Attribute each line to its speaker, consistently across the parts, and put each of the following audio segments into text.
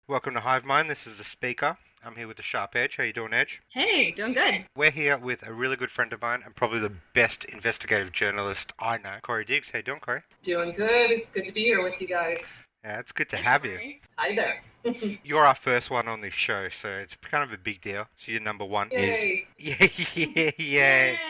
Speaker 1: Welcome to HiveMind. This is the speaker. I'm here with the Sharp Edge. How you doing, Edge?
Speaker 2: Hey, doing good.
Speaker 1: We're here with a really good friend of mine and probably the best investigative journalist I know, Corey Diggs. How you doing, Corey?
Speaker 3: Doing good. It's good to be here with you guys.
Speaker 1: Yeah, it's good to
Speaker 2: Hey,
Speaker 1: have you.
Speaker 2: Corey.
Speaker 3: Hi there.
Speaker 1: You're our first one on this show, so it's kind of a big deal. So you're number one.
Speaker 3: Yay.
Speaker 1: Yay.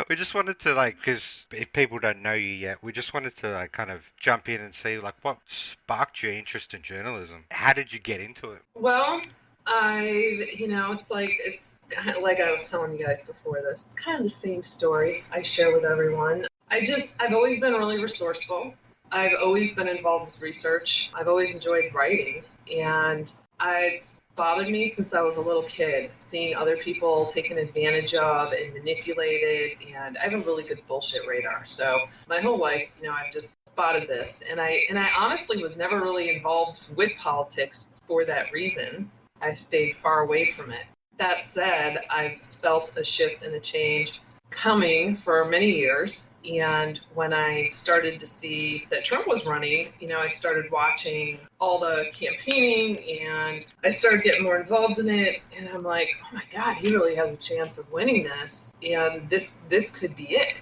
Speaker 1: We just wanted to, because if people don't know you yet, we just wanted to, kind of jump in and see, what sparked your interest in journalism? How did you get into it?
Speaker 3: Well, it's kind of like I was telling you guys before this. It's kind of the same story I share with everyone. I've always been really resourceful. I've always been involved with research. I've always enjoyed writing. And it's bothered me since I was a little kid, seeing other people taken advantage of and manipulated. And I have a really good bullshit radar. So my whole life, I've just spotted this. And I honestly was never really involved with politics for that reason. I stayed far away from it. That said, I've felt a shift and a change coming for many years. And when I started to see that Trump was running, I started watching all the campaigning and I started getting more involved in it. And I'm like, oh my God, he really has a chance of winning this. And this could be it.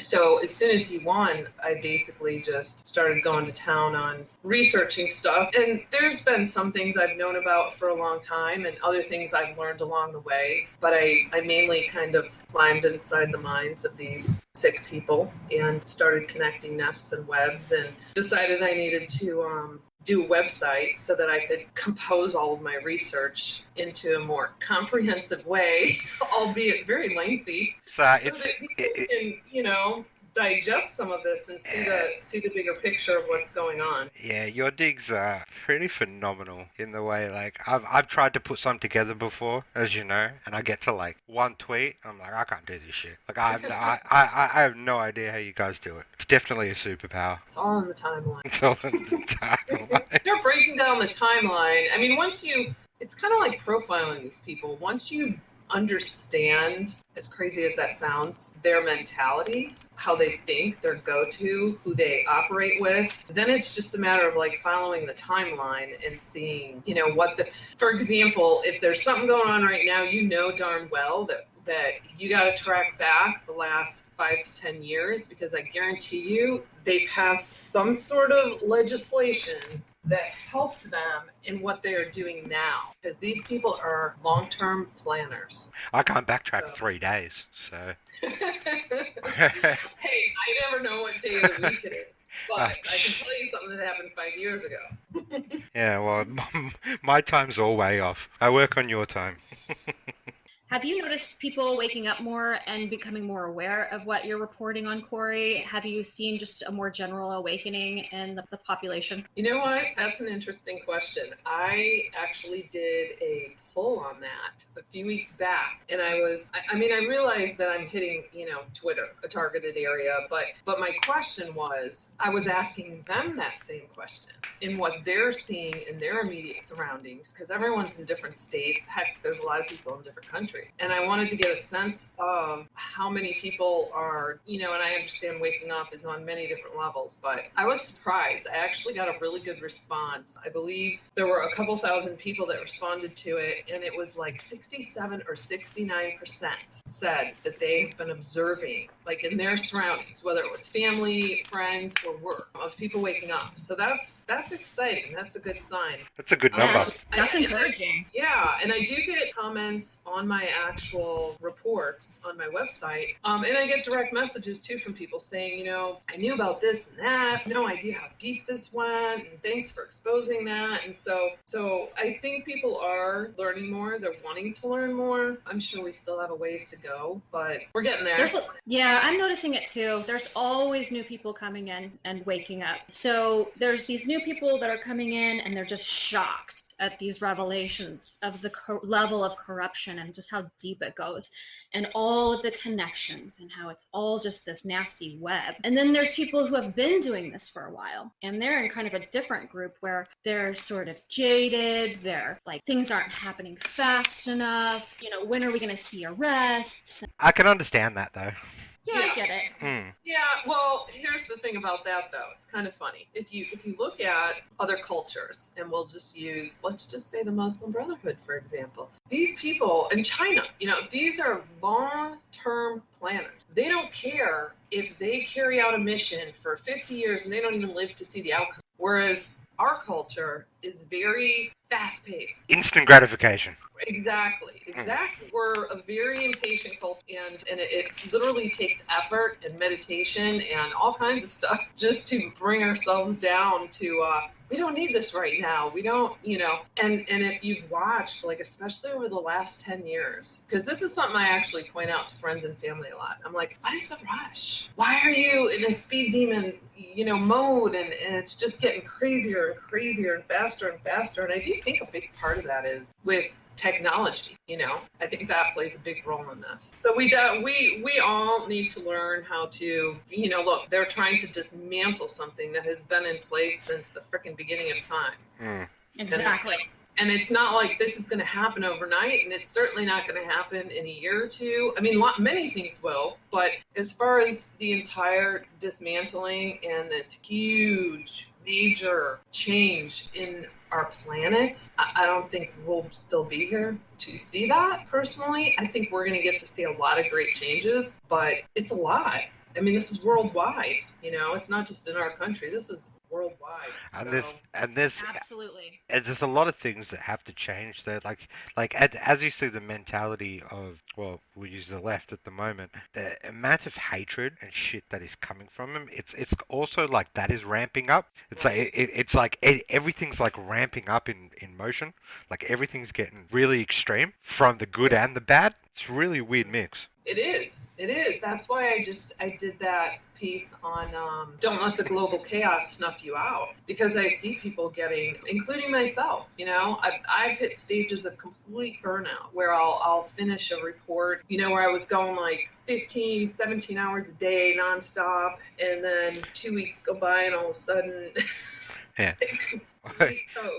Speaker 3: So as soon as he won, I basically just started going to town on researching stuff. And there's been some things I've known about for a long time and other things I've learned along the way. But I mainly kind of climbed inside the minds of these sick people and started connecting nests and webs and decided I needed to do a website so that I could compose all of my research into a more comprehensive way, albeit very lengthy, so that people can, digest some of this and see the bigger picture of what's going on.
Speaker 1: Yeah, your digs are pretty phenomenal in the way, I've tried to put some together before, as you know, and I get to one tweet, I'm like, I can't do this shit. I have no idea how you guys do it. It's definitely a superpower.
Speaker 3: It's all in the timeline.
Speaker 1: It's all in the timeline.
Speaker 3: Start breaking down the timeline. I mean, it's kind of like profiling these people. Once you understand, as crazy as that sounds, their mentality, how they think, their go-to, who they operate with, then it's just a matter of following the timeline and seeing, for example, if there's something going on right now, darn well that you got to track back the last 5 to 10 years, because I guarantee you they passed some sort of legislation that helped them in what they are doing now, because these people are long-term planners.
Speaker 1: I can't backtrack 3 days, so.
Speaker 3: Hey, I never know what day of the week it is, but I can tell you something that happened 5 years ago.
Speaker 1: Yeah, well, my time's all way off. I work on your time.
Speaker 2: Have you noticed people waking up more and becoming more aware of what you're reporting on, Corey? Have you seen just a more general awakening in the population?
Speaker 3: You know what? That's an interesting question. I actually did a poll on that a few weeks back, and I realized that I'm hitting, Twitter, a targeted area, but my question was, I was asking them that same question in what they're seeing in their immediate surroundings, because everyone's in different states. Heck, there's a lot of people in different countries. And I wanted to get a sense of how many people are, and I understand waking up is on many different levels, but I was surprised. I actually got a really good response. I believe there were a couple thousand people that responded to it, and it was 67 or 69% said that they've been observing, in their surroundings, whether it was family, friends, or work, of people waking up. So that's exciting. That's a good sign.
Speaker 1: That's a good number.
Speaker 2: That's encouraging.
Speaker 3: And I do get comments on my actual reports on my website. And I get direct messages too from people saying, I knew about this and that, no idea how deep this went, and thanks for exposing that. And so I think people are learning more. They're wanting to learn more. I'm sure we still have a ways to go, but we're getting there.
Speaker 2: I'm noticing it too. There's always new people coming in and waking up. So there's these new people that are coming in and they're just shocked at these revelations of the level of corruption and just how deep it goes and all of the connections and how it's all just this nasty web. And then there's people who have been doing this for a while, and they're in kind of a different group where they're sort of jaded. They're like, things aren't happening fast enough. You know, when are we going to see arrests?
Speaker 1: I can understand that though.
Speaker 2: Yeah, I get it.
Speaker 3: Yeah, well, here's the thing about that though. It's kind of funny. If you look at other cultures, and let's just say the Muslim Brotherhood, for example. These people in China, these are long-term planners. They don't care if they carry out a mission for 50 years and they don't even live to see the outcome. Whereas our culture is very fast-paced.
Speaker 1: Instant gratification.
Speaker 3: Exactly. We're a very impatient culture, and it literally takes effort and meditation and all kinds of stuff just to bring ourselves down to, we don't need this right now. We don't, and if you've watched, like, especially over the last 10 years, because this is something I actually point out to friends and family a lot. I'm like, what is the rush? Why are you in a speed demon, mode? And it's just getting crazier and crazier and faster and faster. And I do think a big part of that is with technology. I think that plays a big role in this. So we all need to learn how to, look, they're trying to dismantle something that has been in place since the frickin' beginning of time.
Speaker 2: Exactly.
Speaker 3: And it's not like this is going to happen overnight, and it's certainly not going to happen in a year or two. I mean, many things will, but as far as the entire dismantling and this huge, major change in our planet, I don't think we'll still be here to see that. Personally, I think we're going to get to see a lot of great changes, but it's a lot. I mean, this is worldwide. It's not just in our country. This is worldwide.
Speaker 1: And there's
Speaker 2: absolutely.
Speaker 1: And there's a lot of things that have to change there. As you see the mentality of, well, we use the left at the moment, the amount of hatred and shit that is coming from them, it's also like that is ramping up. It's like it's like everything's like ramping up in motion. Like everything's getting really extreme from the good and the bad. It's really a weird mix.
Speaker 3: It is. That's why I did that piece on don't let the global chaos snuff you out, because I see people getting, including myself, I've hit stages of complete burnout where I'll finish a report, where I was going like 15, 17 hours a day nonstop, and then 2 weeks go by and all of a sudden
Speaker 1: yeah.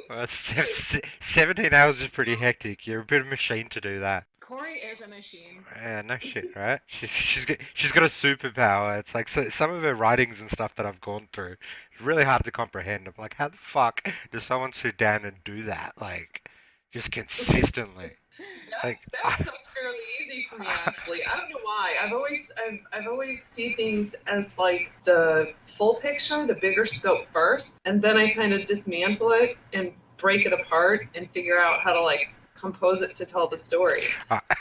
Speaker 1: Well, 17 hours is pretty hectic. You're a bit of a machine to do that.
Speaker 2: Corey is a machine.
Speaker 1: Yeah, no shit, right? She's got a superpower. It's like some of her writings and stuff that I've gone through, it's really hard to comprehend. I'm like, how the fuck does someone sit down and do that? Like, just consistently.
Speaker 3: That stuff's fairly easy for me, actually. I don't know why. I've always see things as like the full picture, the bigger scope first, and then I kind of dismantle it and break it apart and figure out how to like compose it to tell the story.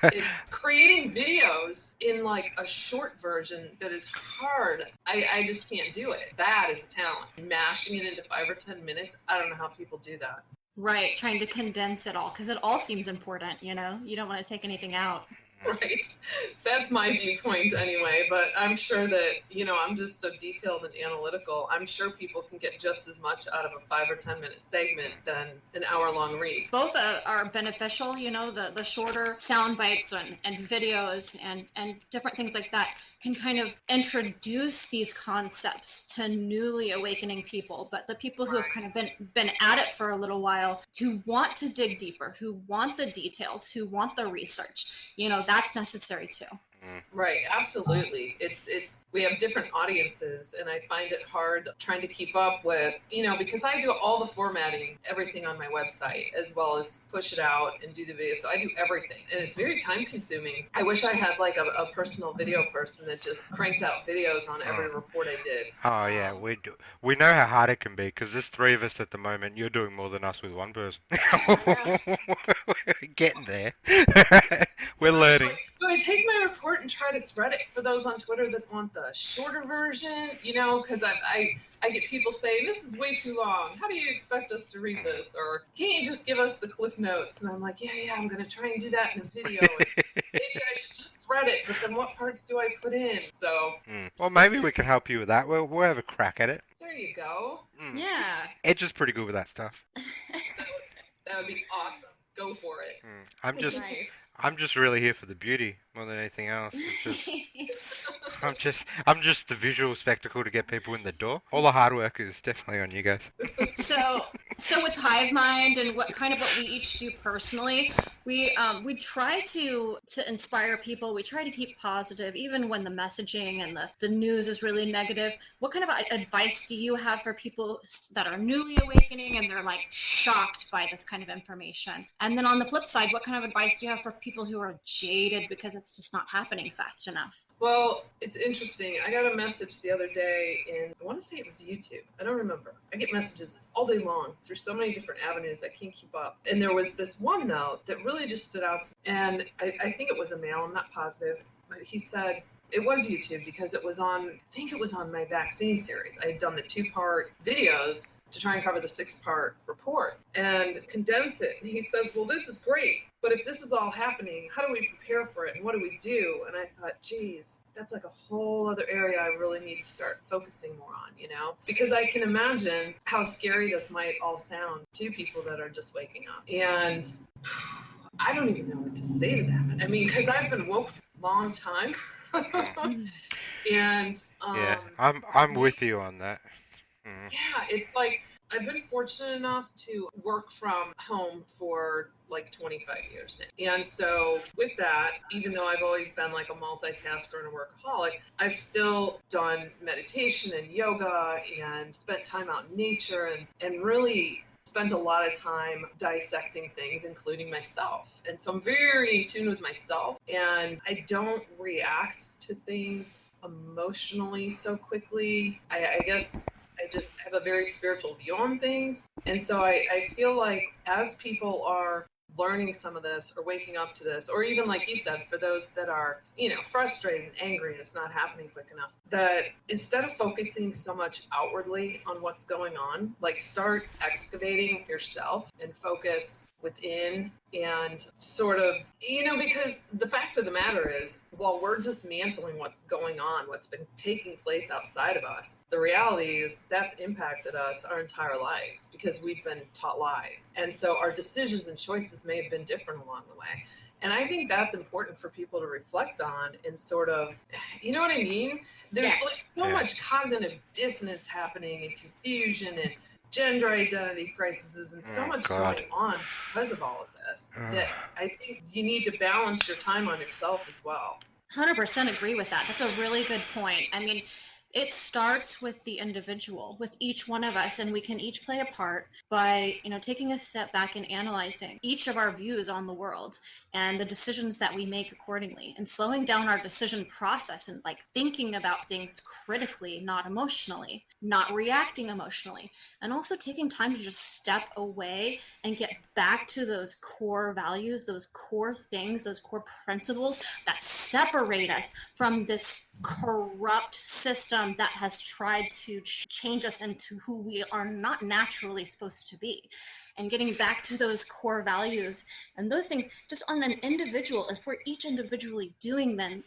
Speaker 3: It's creating videos in like a short version that is hard. I just can't do it. That is a talent. Mashing it into 5 or 10 minutes. I don't know how people do that.
Speaker 2: Right, trying to condense it all, because it all seems important, you don't want to take anything out.
Speaker 3: Right. That's my viewpoint anyway, but I'm sure that, I'm just so detailed and analytical. I'm sure people can get just as much out of a 5 or 10 minute segment than an hour-long read.
Speaker 2: Both are beneficial, the shorter sound bites and videos and different things like that can kind of introduce these concepts to newly awakening people. But the people who have kind of been at it for a little while, who want to dig deeper, who want the details, who want the research, that's necessary too.
Speaker 3: Right, absolutely. It's we have different audiences, and I find it hard trying to keep up with, because I do all the formatting, everything on my website, as well as push it out and do the video. So I do everything, and it's very time consuming. I wish I had like a personal video person that just cranked out videos on every report I did.
Speaker 1: Oh yeah, we do. We know how hard it can be, because there's 3 of us at the moment. You're doing more than us with 1 person. We're getting there. We're learning.
Speaker 3: But I take my report and try to thread it for those on Twitter that want the shorter version, because I get people saying, this is way too long. How do you expect us to read this? Or can't you just give us the cliff notes? And I'm like, yeah, I'm going to try and do that in a video. Maybe I should just thread it, but then what parts do I put in? So.
Speaker 1: Well, maybe we can help you with that. We'll have a crack at it.
Speaker 3: There you go.
Speaker 2: Yeah.
Speaker 1: Edge is pretty good with that stuff.
Speaker 3: That would be awesome. Go for it.
Speaker 2: Nice.
Speaker 1: I'm just really here for the beauty more than anything else. It's just I'm just the visual spectacle to get people in the door. All the hard work is definitely on you guys.
Speaker 2: So with Hive Mind and what we each do personally, we try to inspire people. We try to keep positive, even when the messaging and the news is really negative. What kind of advice do you have for people that are newly awakening and they're like shocked by this kind of information? And then on the flip side, what kind of advice do you have for people who are jaded because it's just not happening fast enough?
Speaker 3: Well, it's interesting. I got a message the other day I want to say it was YouTube. I don't remember. I get messages all day long through so many different avenues. I can't keep up. And there was this one, though, that really just stood out. And I think it was a male. I'm not positive. But he said it was YouTube because it was I think it was on my vaccine series. I had done the 2-part videos to try and cover the 6-part report and condense it. And he says, well, this is great, but if this is all happening, how do we prepare for it and what do we do? And I thought, geez, that's like a whole other area I really need to start focusing more on, because I can imagine how scary this might all sound to people that are just waking up. And I don't even know what to say to that. I mean, because I've been woke for a long time. And
Speaker 1: yeah, I'm with you on that.
Speaker 3: Yeah, it's like I've been fortunate enough to work from home for like 25 years now. And so with that, even though I've always been like a multitasker and a workaholic, I've still done meditation and yoga and spent time out in nature and really spent a lot of time dissecting things, including myself. And so I'm very in tune with myself, and I don't react to things emotionally so quickly. I guess I just have a very spiritual view on things. And so I feel like as people are learning some of this or waking up to this, or even like you said, for those that are, frustrated and angry and it's not happening quick enough, that instead of focusing so much outwardly on what's going on, like start excavating yourself and focus within and sort of, because the fact of the matter is, while we're dismantling what's going on, what's been taking place outside of us, the reality is that's impacted us our entire lives because we've been taught lies. And so our decisions and choices may have been different along the way. And I think that's important for people to reflect on and sort of, you know what I mean? There's like so much cognitive dissonance happening and confusion and gender identity crises and so much going on because of all of this that I think you need to balance your time on yourself as well.
Speaker 2: 100% agree with that. That's a really good point. I mean, it starts with the individual, with each one of us, and we can each play a part by, taking a step back and analyzing each of our views on the world and the decisions that we make accordingly, and slowing down our decision process and like thinking about things critically, not emotionally, not reacting emotionally, and also taking time to just step away and get back to those core values, those core things, those core principles that separate us from this corrupt system that has tried to change us into who we are not naturally supposed to be. And getting back to those core values and those things just on an individual, if we're each individually doing then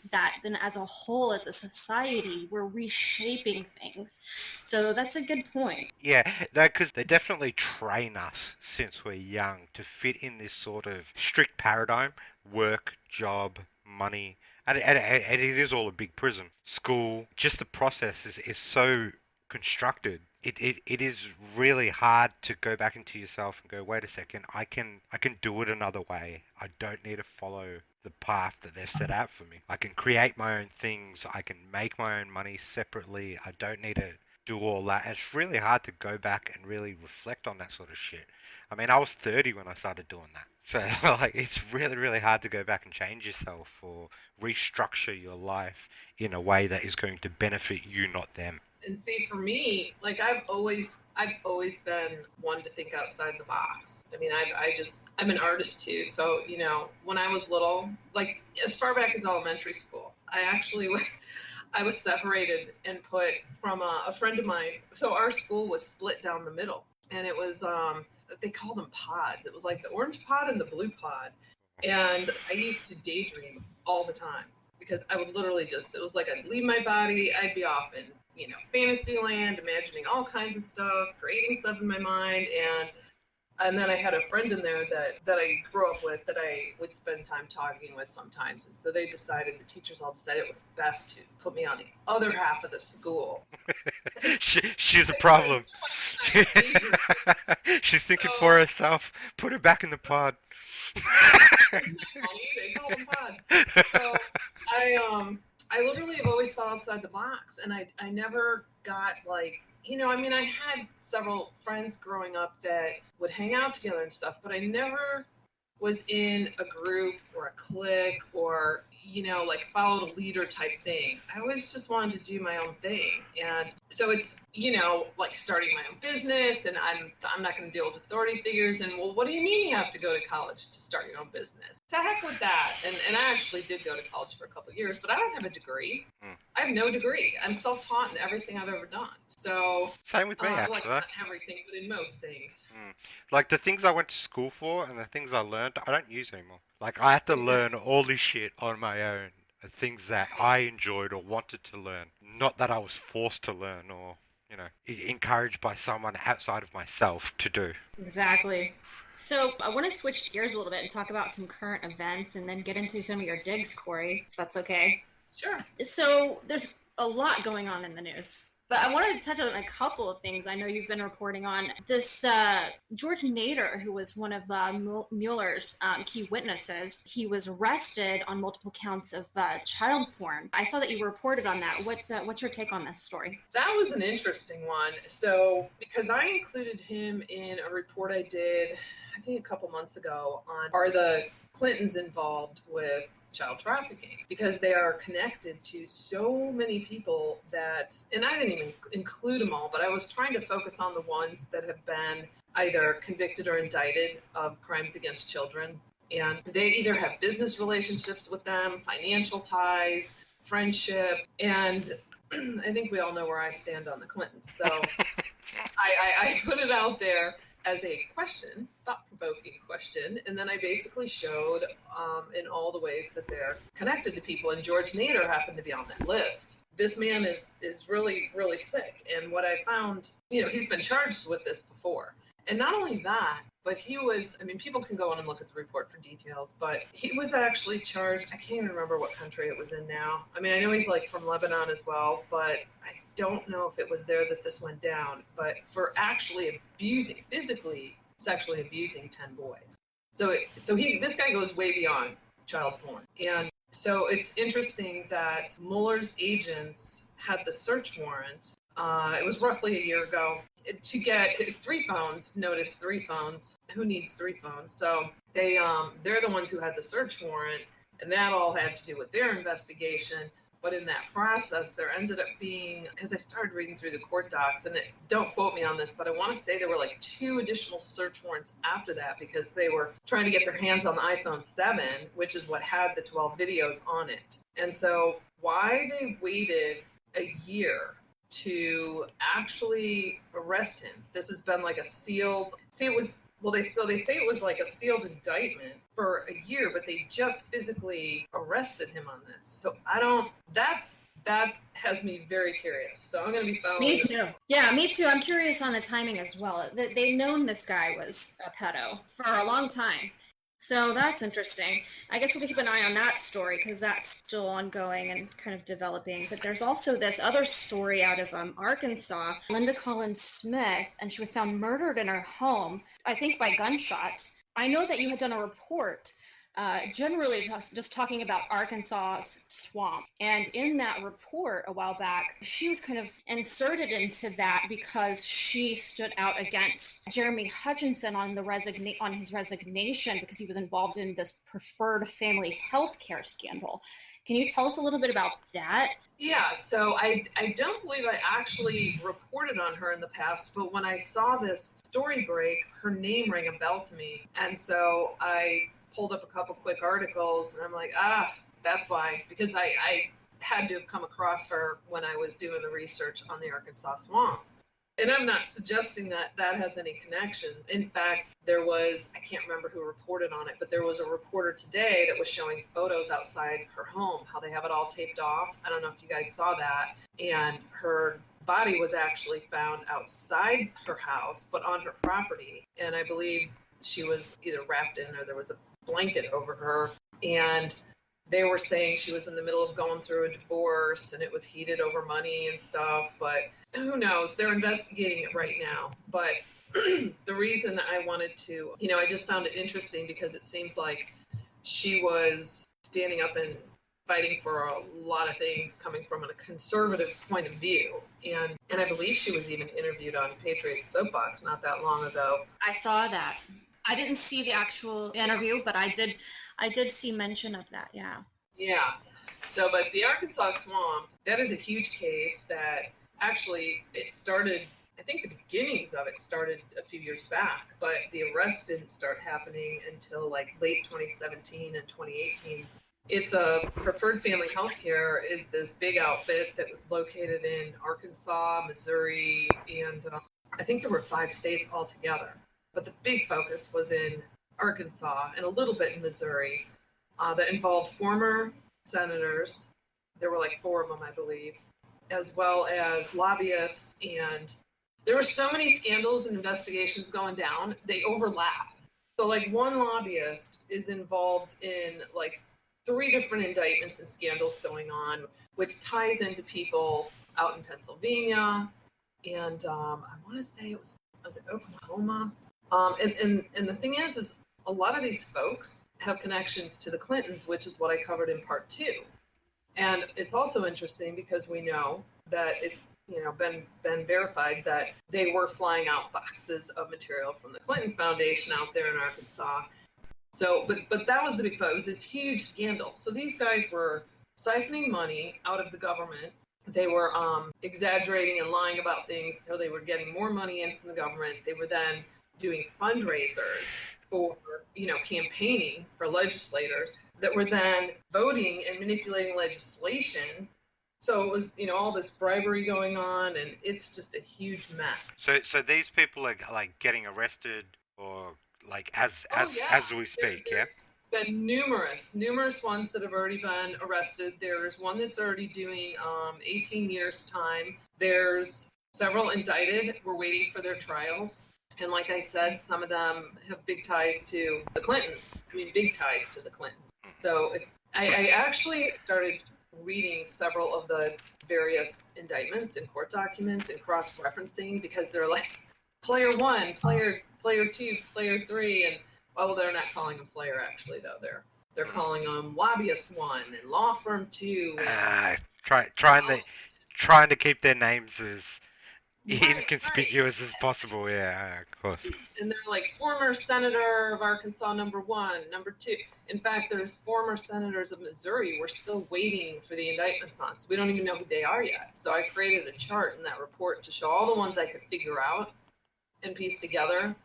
Speaker 2: as a whole, as a society, we're reshaping things. So that's a good point.
Speaker 1: Yeah, no, because they definitely train us since we're young to fit in this sort of strict paradigm: work, job, money, and it is all a big prison. School, just the process is so constructed. It is really hard to go back into yourself and go, wait a second, I can do it another way. I don't need to follow the path that they've set out for me. I can create my own things. I can make my own money separately. I don't need to do all that. It's really hard to go back and really reflect on that sort of shit. I mean, I was 30 when I started doing that. So, like, it's really, really hard to go back and change yourself or restructure your life in a way that is going to benefit you, not them.
Speaker 3: And see, for me, like I've always been one to think outside the box. I mean, I'm an artist too. So, when I was little, like as far back as elementary school, I was separated and put from a friend of mine. So our school was split down the middle, and it was, they called them pods. It was like the orange pod and the blue pod. And I used to daydream all the time because I would literally it was like I'd leave my body, I'd be off in, fantasy land, imagining all kinds of stuff, creating stuff in my mind. And And then I had a friend in there that I grew up with that I would spend time talking with sometimes. And so the teachers all decided it was best to put me on the other half of the school.
Speaker 1: She's a
Speaker 3: I
Speaker 1: problem.
Speaker 3: spent so much time
Speaker 1: She's thinking for herself. Put her back in the pod.
Speaker 3: they call them pod. So I literally have always thought outside the box, and I never got like, I had several friends growing up that would hang out together and stuff, but I never was in a group or a clique or like followed a leader type thing. I always just wanted to do my own thing. And so it's like starting my own business, and I'm not going to deal with authority figures. And well, what do you mean you have to go to college to start your own business? To heck with that. And I actually did go to college for a couple of years, but I don't have a degree. I have no degree. I'm self-taught in everything I've ever done. So
Speaker 1: same with me, actually.
Speaker 3: like not everything, but in most things.
Speaker 1: Like the things I went to school for and the things I learned, I don't use anymore. Like I had to learn all this shit on my own, and things that I enjoyed or wanted to learn, not that I was forced to learn or encouraged by someone outside of myself to do.
Speaker 2: Exactly. So I want to switch gears a little bit and talk about some current events and then get into some of your digs, Corey, if that's okay.
Speaker 3: Sure.
Speaker 2: So there's a lot going on in the news. But I wanted to touch on a couple of things I know you've been reporting on. This George Nader, who was one of Mueller's key witnesses, he was arrested on multiple counts of child porn. I saw that you reported on that. What's your take on this story?
Speaker 3: That was an interesting one. So because I included him in a report I did, I think a couple months ago, on are the Clintons involved with child trafficking, because they are connected to so many people that, and I didn't even include them all, but I was trying to focus on the ones that have been either convicted or indicted of crimes against children. And they either have business relationships with them, financial ties, friendship, and I think we all know where I stand on the Clintons. So I put it out there as a question, thought-provoking question, and then I basically showed in all the ways that they're connected to people, and George Nader happened to be on that list. This man is really, really sick, and what I found, he's been charged with this before. And not only that, but he was, people can go on and look at the report for details, but he was actually charged, I can't even remember what country it was in now. I know he's like from Lebanon as well, but I don't know if it was there that this went down, but for actually physically, sexually abusing 10 boys. So this guy goes way beyond child porn. And so it's interesting that Mueller's agents had the search warrant. It was roughly a year ago, to get his 3 phones. Notice 3 phones. Who needs 3 phones? So they're the ones who had the search warrant, and that all had to do with their investigation. But in that process, there ended up being, because I started reading through the court docs, and don't quote me on this, but I want to say there were like 2 additional search warrants after that, because they were trying to get their hands on the iPhone 7, which is what had the 12 videos on it. And so why they waited a year to actually arrest him, this has been like a sealed, they say it was like a sealed indictment for a year, but they just physically arrested him on this. So that has me very curious. So I'm going to be following.
Speaker 2: Me too. Yeah, me too. I'm curious on the timing as well. They've known this guy was a pedo for a long time. So that's interesting. I guess we'll keep an eye on that story because that's still ongoing and kind of developing. But there's also this other story out of Arkansas. Linda Colin Smith, and she was found murdered in her home, I think by gunshot. I know that you had done a report generally just talking about Arkansas's swamp. And in that report a while back, she was kind of inserted into that because she stood out against Jeremy Hutchinson on his resignation because he was involved in this preferred family health care scandal. Can you tell us a little bit about that?
Speaker 3: Yeah, so I don't believe I actually reported on her in the past, but when I saw this story break, her name rang a bell to me. And so I pulled up a couple quick articles, and I'm like, that's why, because I had to have come across her when I was doing the research on the Arkansas swamp. And I'm not suggesting that has any connection. In fact, there was, I can't remember who reported on it, but there was a reporter today that was showing photos outside her home, how they have it all taped off. I don't know if you guys saw that. And her body was actually found outside her house, but on her property. And I believe she was either wrapped in or there was a blanket over her. And they were saying she was in the middle of going through a divorce and it was heated over money and stuff. But who knows? They're investigating it right now. But the reason I wanted to, I just found it interesting because it seems like she was standing up and fighting for a lot of things coming from a conservative point of view. And I believe she was even interviewed on Patriot Soapbox not that long ago.
Speaker 2: I saw that. I didn't see the actual interview, but I did see mention of that, yeah.
Speaker 3: Yeah. So, but the Arkansas swamp, that is a huge case that actually it started, I think the beginnings of it started a few years back, but the arrest didn't start happening until like late 2017 and 2018. It's a Preferred Family Healthcare is this big outfit that was located in Arkansas, Missouri, and I think there were 5 states altogether. But the big focus was in Arkansas and a little bit in Missouri that involved former senators. There were like 4 of them, I believe, as well as lobbyists. And there were so many scandals and investigations going down, they overlap. So like one lobbyist is involved in like 3 different indictments and scandals going on, which ties into people out in Pennsylvania. And I want to say was it Oklahoma? And the thing is a lot of these folks have connections to the Clintons, which is what I covered in part 2. And it's also interesting because we know that it's been verified that they were flying out boxes of material from the Clinton Foundation out there in Arkansas. So, but that was the big focus. It was this huge scandal. So these guys were siphoning money out of the government. They were exaggerating and lying about things, so they were getting more money in from the government. They were then doing fundraisers for, campaigning for legislators that were then voting and manipulating legislation. So it was, all this bribery going on, and it's just a huge mess.
Speaker 1: So these people are like getting arrested or like as we speak, yeah?
Speaker 3: There's been numerous ones that have already been arrested. There's one that's already doing 18 years time. There's several indicted. We're waiting for their trials. And like I said, some of them have big ties to the Clintons. Big ties to the Clintons. So I actually started reading several of the various indictments and court documents and cross-referencing because they're like player 1, player 2, player 3, and they're not calling them player actually though. They're calling them lobbyist 1 and law firm 2.
Speaker 1: Trying to keep their names as inconspicuous as possible. Yeah, of course.
Speaker 3: And they're like former senator of Arkansas, number 1, number 2. In fact, there's former senators of Missouri we're still waiting for the indictments on. So we don't even know who they are yet. So I created a chart in that report to show all the ones I could figure out and piece together.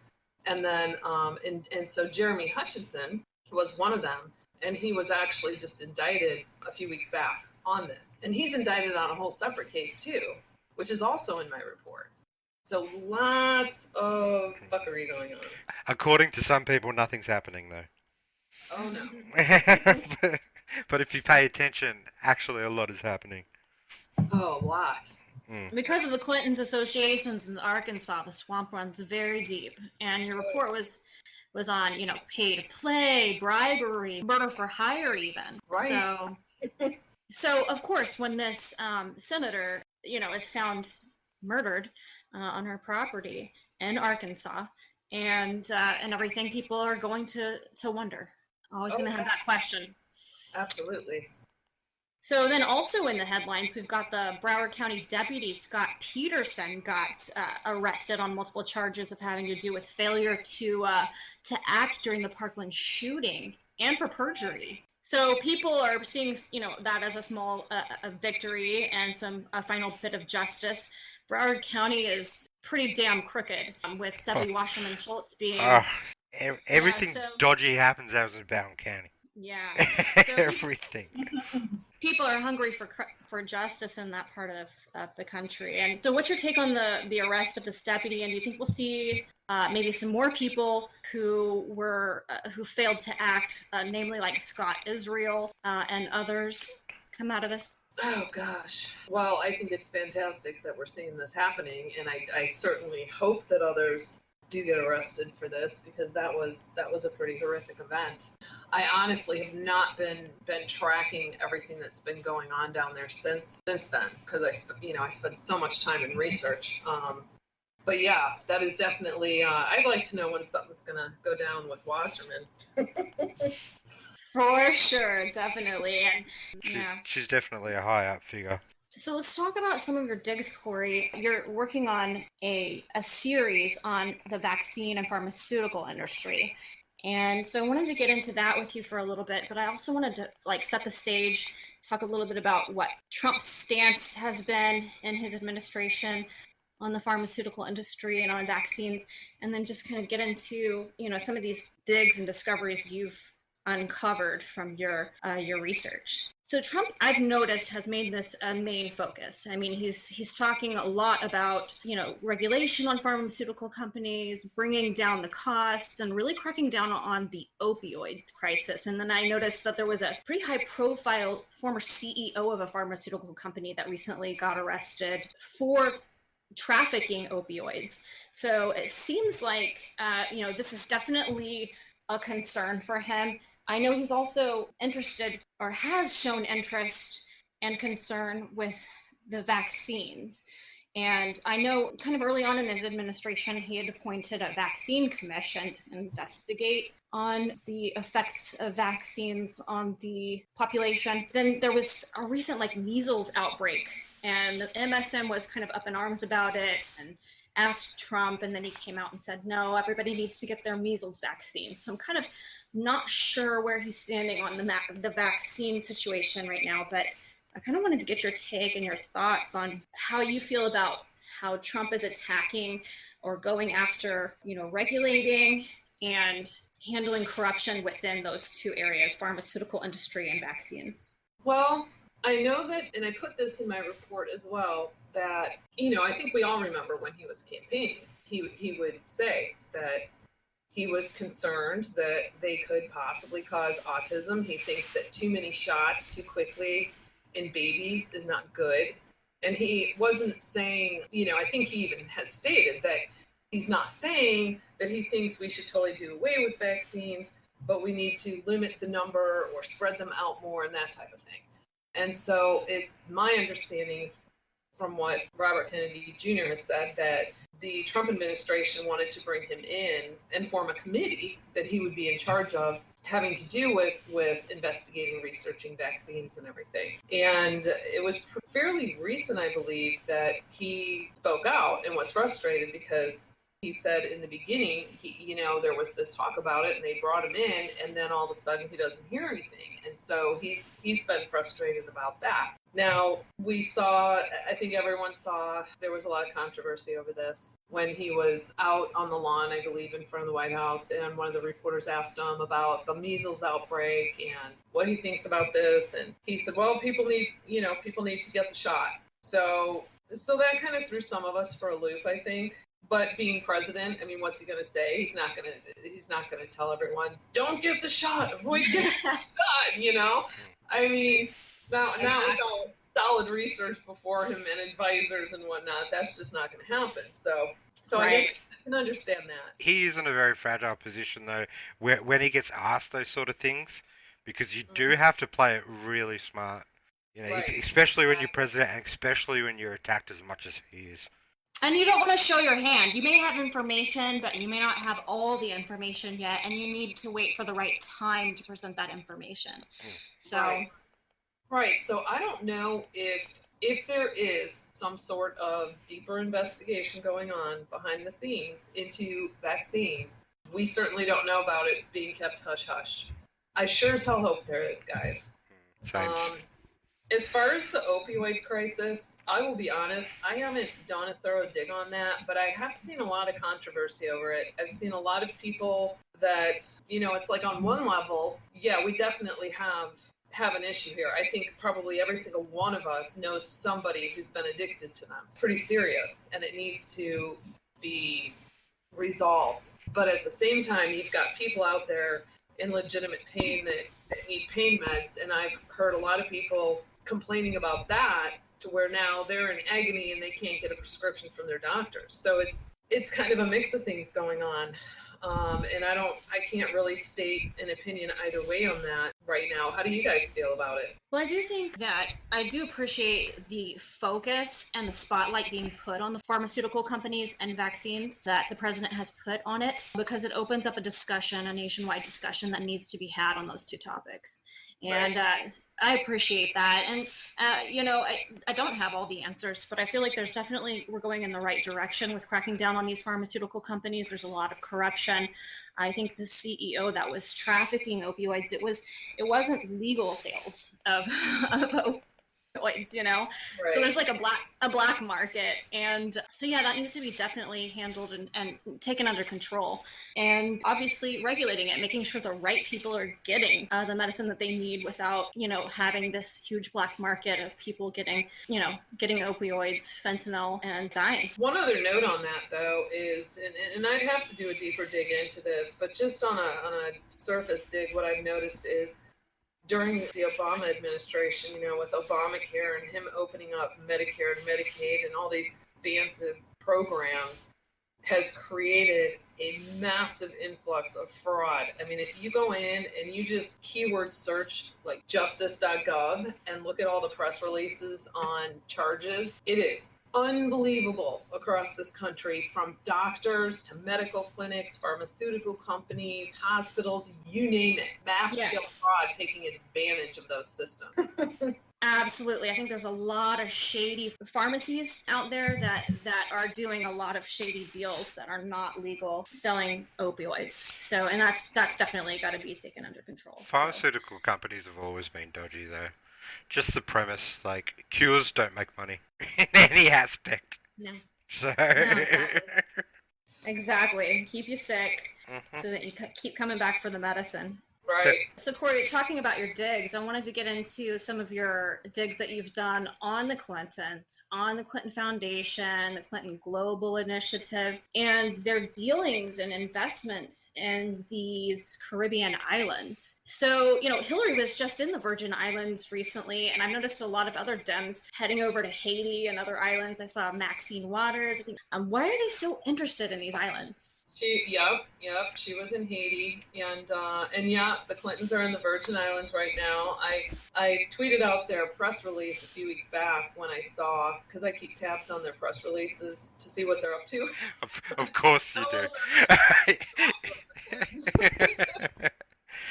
Speaker 3: And then, and so Jeremy Hutchinson was one of them. And he was actually just indicted a few weeks back on this. And he's indicted on a whole separate case too, which is also in my report. So lots of fuckery going on.
Speaker 1: According to some people, nothing's happening though.
Speaker 3: Oh no.
Speaker 1: But if you pay attention, actually a lot is happening.
Speaker 3: Oh, a lot.
Speaker 2: Because of the Clintons' associations in Arkansas, the swamp runs very deep. And your report was on, pay to play, bribery, murder for hire even.
Speaker 3: Right.
Speaker 2: So of course, when this senator, is found murdered on her property in Arkansas and everything, people are going to wonder. Always going to have that question.
Speaker 3: Absolutely.
Speaker 2: So then also in the headlines, we've got the Broward County Deputy Scot Peterson got arrested on multiple charges of having to do with failure to act during the Parkland shooting and for perjury. So people are seeing, that as a small a victory and a final bit of justice. Broward County is pretty damn crooked with Deputy Wasserman Schultz being...
Speaker 1: everything dodgy happens out in Broward County.
Speaker 2: Yeah. So
Speaker 1: everything.
Speaker 2: People are hungry for justice in that part of the country. And so what's your take on the arrest of this deputy? And do you think we'll see maybe some more people who failed to act, namely like Scott Israel and others, come out of this?
Speaker 3: Oh gosh. Well, I think it's fantastic that we're seeing this happening, and I certainly hope that others do get arrested for this, because that was a pretty horrific event. I honestly have not been tracking everything that's been going on down there since then, because I spent so much time in research. But yeah, that is definitely. I'd like to know when something's gonna go down with Wasserman.
Speaker 2: For sure, definitely. And yeah.
Speaker 1: She's definitely a high up figure.
Speaker 2: So let's talk about some of your digs, Corey. You're working on a series on the vaccine and pharmaceutical industry. And so I wanted to get into that with you for a little bit, but I also wanted to set the stage, talk a little bit about what Trump's stance has been in his administration on the pharmaceutical industry and on vaccines, and then just kind of get into some of these digs and discoveries you've uncovered from your research. So Trump, I've noticed, has made this a main focus. I mean, he's talking a lot about regulation on pharmaceutical companies, bringing down the costs, and really cracking down on the opioid crisis. And then I noticed that there was a pretty high-profile former CEO of a pharmaceutical company that recently got arrested for trafficking opioids. So it seems like this is definitely a concern for him. I know he's also interested, or has shown interest and concern with the vaccines. And I know kind of early on in his administration, he had appointed a vaccine commission to investigate on the effects of vaccines on the population. Then there was a recent measles outbreak, and the MSM was kind of up in arms about it and asked Trump, and then he came out and said, no, everybody needs to get their measles vaccine. So I'm kind of not sure where he's standing on the vaccine situation right now, but I kind of wanted to get your take and your thoughts on how you feel about how Trump is attacking or going after, regulating and handling corruption within those two areas, pharmaceutical industry and vaccines.
Speaker 3: Well, I know that, and I put this in my report as well, that, I think we all remember when he was campaigning, he would say that he was concerned that they could possibly cause autism. He thinks that too many shots too quickly in babies is not good. And he wasn't saying, I think he even has stated that he's not saying that he thinks we should totally do away with vaccines, but we need to limit the number or spread them out more and that type of thing. And so it's my understanding from what Robert Kennedy Jr. has said that the Trump administration wanted to bring him in and form a committee that he would be in charge of, having to do with investigating, researching vaccines and everything. And it was fairly recent, I believe, that he spoke out and was frustrated because he said in the beginning, there was this talk about it and they brought him in, and then all of a sudden he doesn't hear anything. And so he's been frustrated about that. Now, I think everyone saw, there was a lot of controversy over this when he was out on the lawn, I believe, in front of the White House, and one of the reporters asked him about the measles outbreak and what he thinks about this. And he said, well, people need to get the shot. So that kind of threw some of us for a loop, I think. But being president, I mean, what's he going to say? He's not going to tell everyone, don't get the shot, avoid getting the shot, I mean, now with all solid research before him and advisors and whatnot, that's just not going to happen. So right. I can understand that.
Speaker 1: He is in a very fragile position, though, when he gets asked those sort of things, because you do have to play it really smart, right. Especially when you're president, and especially when you're attacked as much as he is.
Speaker 2: And you don't want to show your hand. You may have information, but you may not have all the information yet, and you need to wait for the right time to present that information. So,
Speaker 3: right. So I don't know if there is some sort of deeper investigation going on behind the scenes into vaccines. We certainly don't know about it. It's being kept hush-hush. I sure as hell hope there is, guys.
Speaker 1: Same.
Speaker 3: As far as the opioid crisis, I will be honest, I haven't done a thorough dig on that, but I have seen a lot of controversy over it. I've seen a lot of people that, it's like on one level, yeah, we definitely have an issue here. I think probably every single one of us knows somebody who's been addicted to them. Pretty serious, and it needs to be resolved. But at the same time, you've got people out there in legitimate pain that need pain meds. And I've heard a lot of people complaining about that, to where now they're in agony and they can't get a prescription from their doctors. So it's kind of a mix of things going on. And I can't really state an opinion either way on that right now. How do you guys feel about it?
Speaker 2: Well, I do think that I do appreciate the focus and the spotlight being put on the pharmaceutical companies and vaccines that the president has put on it, because it opens up a discussion, a nationwide discussion that needs to be had on those two topics. And I appreciate that. And, I don't have all the answers, but I feel like we're going in the right direction with cracking down on these pharmaceutical companies. There's a lot of corruption. I think the CEO that was trafficking opioids, it wasn't legal sales of opioids,
Speaker 3: Right.
Speaker 2: So there's like a black market. And so, yeah, that needs to be definitely handled and taken under control. And obviously regulating it, making sure the right people are getting the medicine that they need without, having this huge black market of people getting opioids, fentanyl, and dying.
Speaker 3: One other note on that, though, is, and I'd have to do a deeper dig into this, but just on a surface dig, what I've noticed is during the Obama administration, with Obamacare and him opening up Medicare and Medicaid and all these expansive programs, has created a massive influx of fraud. I mean, if you go in and you just keyword search like justice.gov and look at all the press releases on charges, it is unbelievable across this country, from doctors to medical clinics, pharmaceutical companies, hospitals, you name it. Mass scale fraud taking advantage of those systems.
Speaker 2: Absolutely. I think there's a lot of shady pharmacies out there that are doing a lot of shady deals that are not legal, selling opioids. So, and that's definitely got to be taken under control.
Speaker 1: Pharmaceutical companies have always been dodgy, though. Just the premise, like, cures don't make money in any aspect.
Speaker 2: No.
Speaker 1: So...
Speaker 2: No, exactly. Keep you sick so that you keep coming back for the medicine.
Speaker 3: Right.
Speaker 2: So, Corey, talking about your digs, I wanted to get into some of your digs that you've done on the Clintons, on the Clinton Foundation, the Clinton Global Initiative, and their dealings and investments in these Caribbean islands. So, Hillary was just in the Virgin Islands recently, and I've noticed a lot of other Dems heading over to Haiti and other islands. I saw Maxine Waters. I think, why are they so interested in these islands?
Speaker 3: She was in Haiti, and yeah, the Clintons are in the Virgin Islands right now. I tweeted out their press release a few weeks back when I saw, because I keep tabs on their press releases to see what they're up to.
Speaker 1: Of course you do.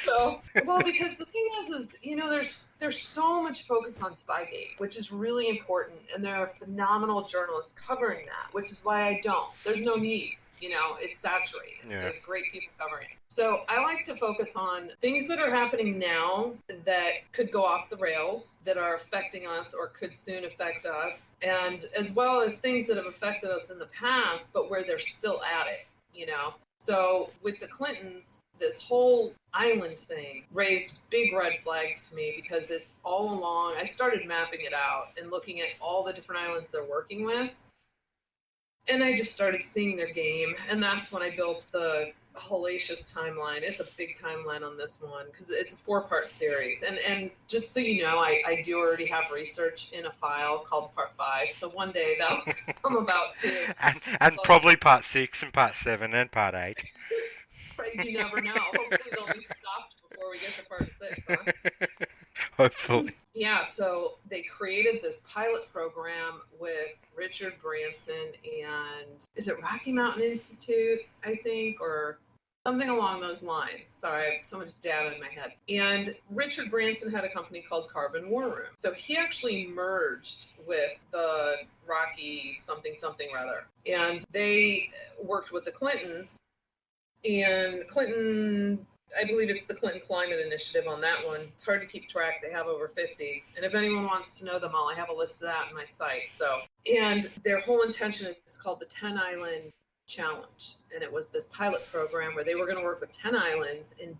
Speaker 3: So, well, because the thing is, there's so much focus on Spygate, which is really important, and there are phenomenal journalists covering that, which is why I don't. There's no need. It's saturated. Yeah. There's great people covering it. So I like to focus on things that are happening now that could go off the rails, that are affecting us or could soon affect us, and as well as things that have affected us in the past, but where they're still at it, So with the Clintons, this whole island thing raised big red flags to me, because it's all along, I started mapping it out and looking at all the different islands they're working with. And I just started seeing their game, and that's when I built the hellacious timeline. It's a big timeline on this one, because it's a 4-part series. And just so you know, I do already have research in a file called Part 5, so one day that'll come about too.
Speaker 1: And probably Part 6 and Part 7 and Part 8.
Speaker 3: Right, you never know. Hopefully they'll be stopped before we get to Part 6, huh?
Speaker 1: Hopefully.
Speaker 3: Yeah, so they created this pilot program with Richard Branson and, is it Rocky Mountain Institute, I think, or something along those lines. Sorry, I have so much data in my head. And Richard Branson had a company called Carbon War Room. So he actually merged with the Rocky something rather. And they worked with the Clintons. And Clinton, I believe it's the Clinton Climate Initiative on that one. It's hard to keep track. They have over 50. And if anyone wants to know them all, I have a list of that on my site. So, and their whole intention, it's called the 10 Island Challenge. And it was this pilot program where they were going to work with 10 islands in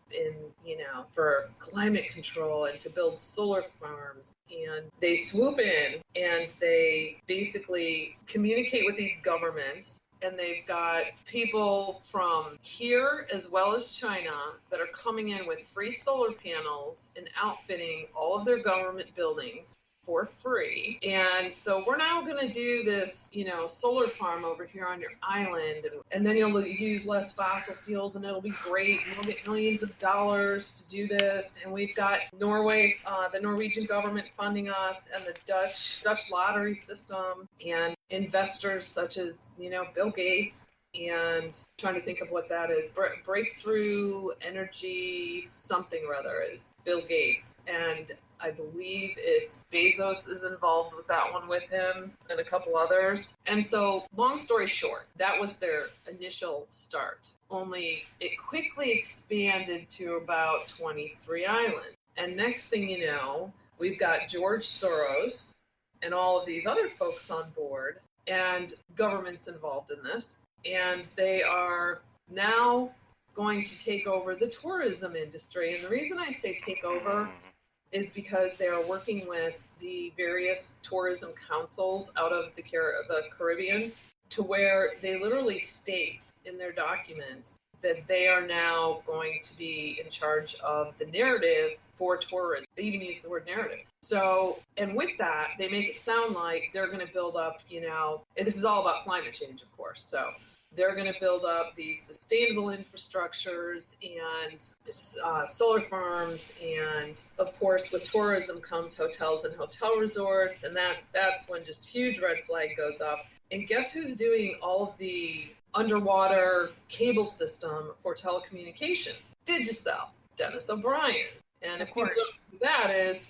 Speaker 3: for climate control and to build solar farms. And they swoop in and they basically communicate with these governments and they've got people from here as well as China that are coming in with free solar panels and outfitting all of their government buildings for free. And so we're now going to do this, solar farm over here on your island, and then you'll use less fossil fuels and it'll be great. And we'll get millions of dollars to do this. And we've got Norway, the Norwegian government funding us, and the Dutch lottery system, and investors such as, Bill Gates. And trying to think of what that is. Breakthrough Energy something or other is Bill Gates. And I believe it's Bezos is involved with that one with him, and a couple others. And so, long story short, that was their initial start. Only it quickly expanded to about 23 islands. And next thing you know, we've got George Soros and all of these other folks on board, and governments involved in this. And they are now going to take over the tourism industry. And the reason I say take over is because they are working with the various tourism councils out of the Caribbean, to where they literally state in their documents that they are now going to be in charge of the narrative for tourism. They even use the word narrative. So, and with that, they make it sound like they're going to build up, and this is all about climate change, of course. So they're going to build up these sustainable infrastructures and solar farms, and of course, with tourism comes hotels and hotel resorts, and that's when just huge red flag goes up. And guess who's doing all of the underwater cable system for telecommunications? Digicel, Dennis O'Brien. And
Speaker 2: Of
Speaker 3: if
Speaker 2: course.
Speaker 3: you look who that is,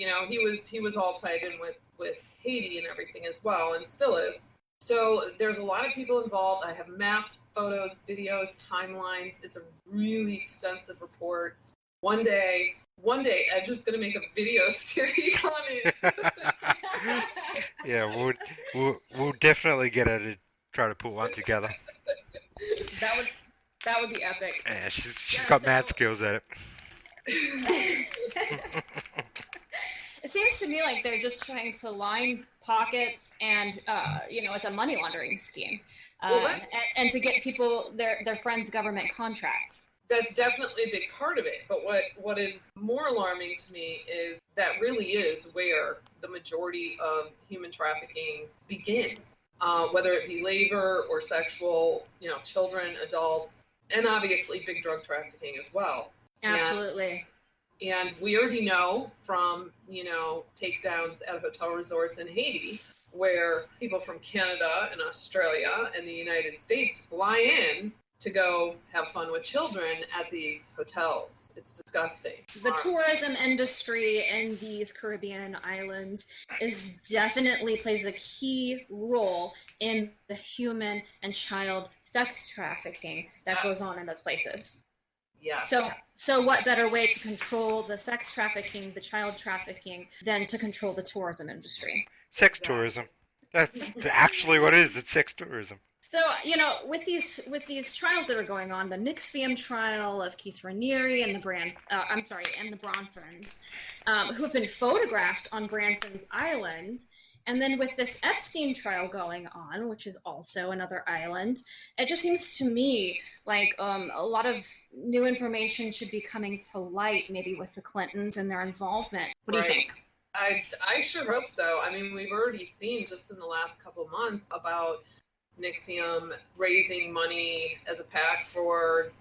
Speaker 3: he was all tied in with Haiti and everything as well, and still is. So there's a lot of people involved. I have maps, photos, videos, timelines. It's a really extensive report. One day, I'm just going to make a video series on it.
Speaker 1: Yeah, we'll definitely get her to try to put one together.
Speaker 2: That would be epic.
Speaker 1: Yeah, she's
Speaker 2: Yeah,
Speaker 1: got
Speaker 2: so-
Speaker 1: mad skills at it.
Speaker 2: It seems to me like they're just trying to line pockets, and it's a money laundering scheme, and to get people their friends' government contracts.
Speaker 3: That's definitely a big part of it. But what is more alarming to me is that really is where the majority of human trafficking begins, whether it be labor or sexual, children, adults, and obviously big drug trafficking as well.
Speaker 2: Absolutely.
Speaker 3: And we already know from, takedowns at hotel resorts in Haiti, where people from Canada and Australia and the United States fly in to go have fun with children at these hotels. It's disgusting.
Speaker 2: The tourism industry in these Caribbean islands definitely plays a key role in the human and child sex trafficking that goes on in those places.
Speaker 3: Yes.
Speaker 2: So what better way to control the sex trafficking, the child trafficking, than to control the tourism industry?
Speaker 1: Sex tourism. That's actually what it is. It's sex tourism.
Speaker 2: So, with these trials that are going on, the H1veM trial of Keith Raniere and the Bronfens, who have been photographed on Branson's Island, and then with this Epstein trial going on, which is also another island, it just seems to me like a lot of new information should be coming to light, maybe with the Clintons and their involvement. What do you think?
Speaker 3: I sure hope so. I mean, we've already seen just in the last couple months about H1veM raising money as a PAC for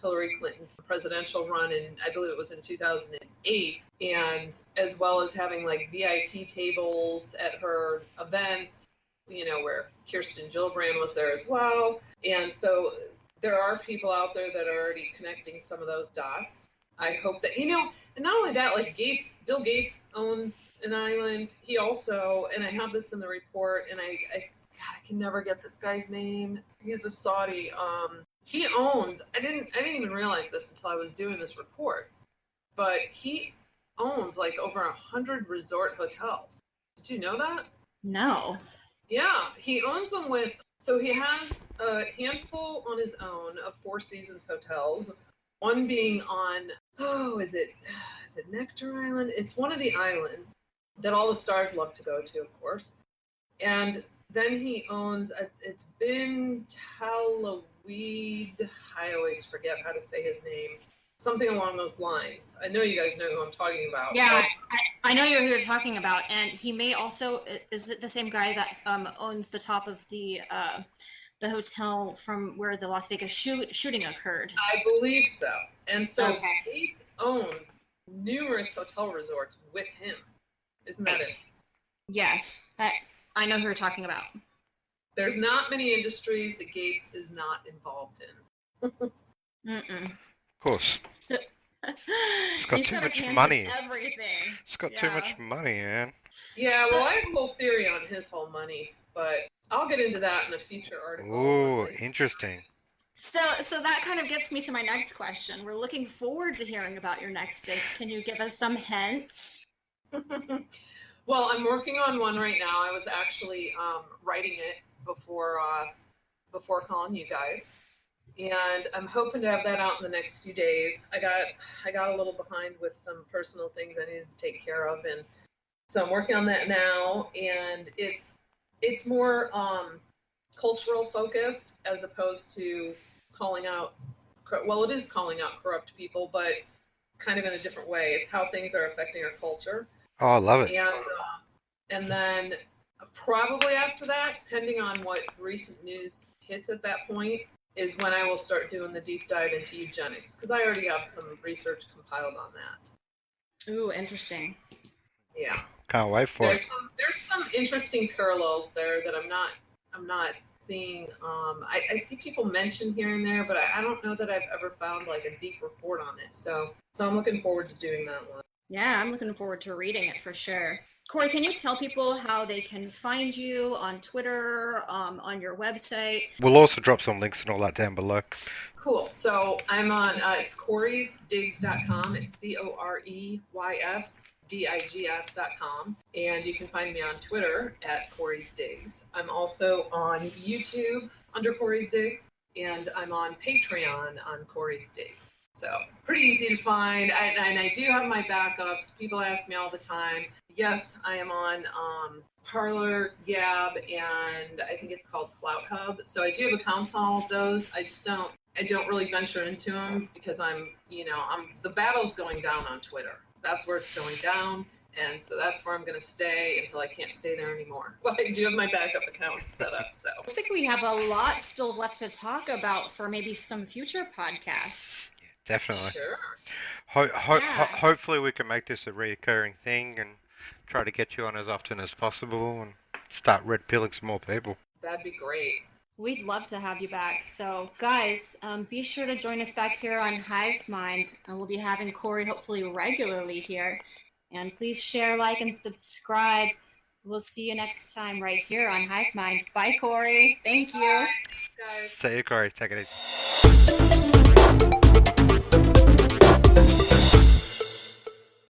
Speaker 3: Hillary Clinton's presidential run, and I believe it was in 2008, and as well as having like VIP tables at her events, where Kirsten Gillibrand was there as well. And so there are people out there that are already connecting some of those dots. I hope that, and not only that, like Bill Gates owns an island. He also, and I have this in the report, and I can never get this guy's name. He's a Saudi. He owns, I didn't even realize this until I was doing this report, but he owns like over 100 resort hotels. Did you know that?
Speaker 2: No.
Speaker 3: Yeah, he owns them so he has a handful on his own of Four Seasons hotels, one being on, is it Nectar Island? It's one of the islands that all the stars love to go to, of course. And Then he owns, it's been Talaweed. I always forget how to say his name. Something along those lines. I know you guys know who I'm talking about.
Speaker 2: Yeah, I know who you're talking about, and he may also, is it the same guy that owns the top of the hotel from where the Las Vegas shooting occurred?
Speaker 3: I believe so. And so
Speaker 2: Okay.
Speaker 3: Gates owns numerous hotel resorts with him. Isn't that it?
Speaker 2: Yes, I know who you're talking about.
Speaker 3: There's not many industries that Gates is not involved in.
Speaker 2: Mm-mm.
Speaker 1: Of course.
Speaker 2: So,
Speaker 1: It's got
Speaker 2: he's
Speaker 1: too
Speaker 2: got his
Speaker 1: much
Speaker 2: hands
Speaker 1: money.
Speaker 2: in everything.
Speaker 1: It's got too much money, man.
Speaker 3: Yeah,
Speaker 2: So-
Speaker 3: well, I have a whole theory on his whole money, but I'll get into that in a future article.
Speaker 1: Ooh, interesting.
Speaker 2: So that kind of gets me to my next question. We're looking forward to hearing about your next digs. Can you give us some hints?
Speaker 3: Well, I'm working on one right now. I was actually writing it before calling you guys, and I'm hoping to have that out in the next few days. I got a little behind with some personal things I needed to take care of, and so I'm working on that now. And it's more cultural focused as opposed to calling out. Well, it is calling out corrupt people, but kind of in a different way. It's how things are affecting our culture.
Speaker 1: Oh, I love it.
Speaker 3: And then probably after that, depending on what recent news hits at that point, is when I will start doing the deep dive into eugenics, because I already have some research compiled on that.
Speaker 2: Ooh, interesting.
Speaker 3: Yeah.
Speaker 1: Can't wait for it.
Speaker 3: There's some interesting parallels there that I'm not seeing. I see people mention here and there, but I don't know that I've ever found like a deep report on it. So I'm looking forward to doing that one.
Speaker 2: Yeah, I'm looking forward to reading it for sure. Corey, can you tell people how they can find you on Twitter, on your website?
Speaker 1: We'll also drop some links and all that down below.
Speaker 3: Cool. So I'm on, it's Corey'sDigs.com. It's Corey'sDigs.com. And you can find me on Twitter at Corey's Digs. I'm also on YouTube under Corey's Digs, and I'm on Patreon on Corey's Digs. So pretty easy to find. And I do have my backups. People ask me all the time. Yes, I am on Parlor, Gab, and I think it's called Clout Hub. So I do have accounts on all of those. I don't really venture into them because the battle's going down on Twitter. That's where it's going down. And so that's where I'm going to stay until I can't stay there anymore. But I do have my backup account set up. So
Speaker 2: Looks like we have a lot still left to talk about for maybe some future podcasts.
Speaker 1: Definitely.
Speaker 3: sure.
Speaker 1: Hopefully we can make this a recurring thing and try to get you on as often as possible and start red pilling some more people.
Speaker 3: That'd be great.
Speaker 2: We'd love to have you back. So, guys, be sure to join us back here on Hive Mind. We'll be having Corey hopefully regularly here. And please share, like, and subscribe. We'll see you next time right here on Hive Mind. Bye, Corey. Thank you.
Speaker 3: Bye. Thanks, guys.
Speaker 1: See you, Corey. Take it easy.